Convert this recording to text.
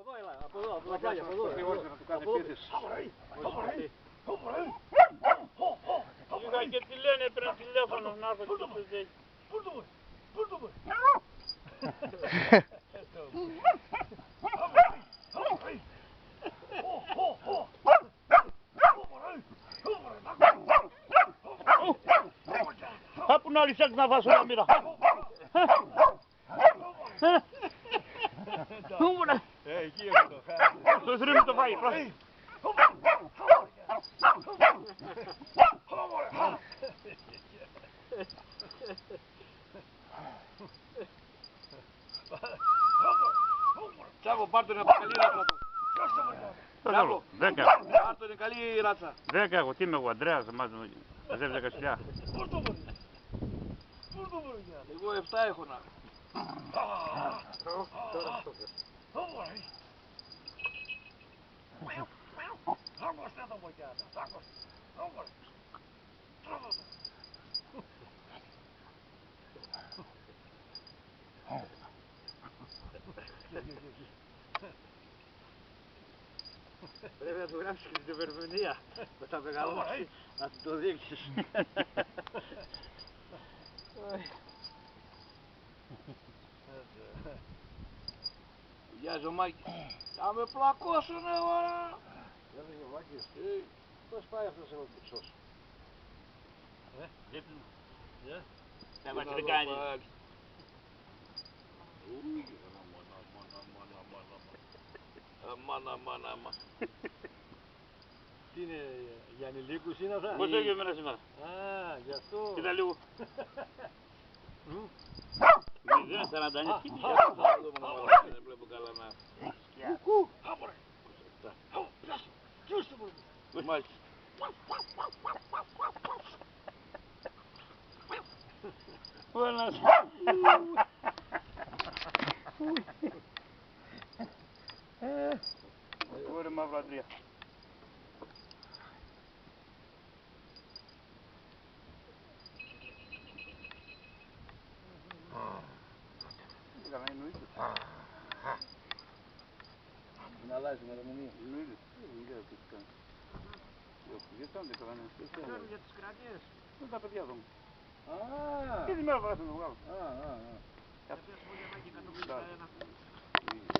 εδώ έλα, από εδώ, από τα πλάγια, από εδώ. Να του κάνει επίθεση. Είδα και τι λένε, έπαιρνε τηλέφωνο να έρθω και στο ζέγι. Κάπου να λυσέξεις να βάσω να μοίρα. Εκεί έχω το χάρτη. Στο σρίμι το φάει. Τσάκο, πάρ' τον από καλή ράτσα του. Τσάκο, 10. πάρ' τον καλή ράτσα. 10 εγώ, τι είμαι εγώ, Ανδρέας, μαζεύει 10 χιλιά. Εγώ 7 έχω να. Πρέπει να του γράψεις και την υπερμηνία, που θα μεγαλώσει, να του το δείξεις. Γεια Ζωμάκη. Θα με πλακώσουνε τώρα. Δεν είναι Ζωμάκης. Πώς πάει αυτός ο κουτσός. Δεν μας την κάνει. Αμάν. Τι είναι, για ανηλίκους είναι αυτά. Πώς έγινε εμένα σήμερα. Α, γι' αυτό. Κοίτα λίγο. 0,49 τι πήγε. Δεν βλέπω καλά να. Μάλιστα. Buenas. Ωραία μαύρα τρία. Να αλλάζει με ρεμονία. Για τις κρανίες. Δεν τα παιδιά εδώ. Α, Και τη μέρα θα να βγάλω. α. Θα πες πολύ ανάγκη 151.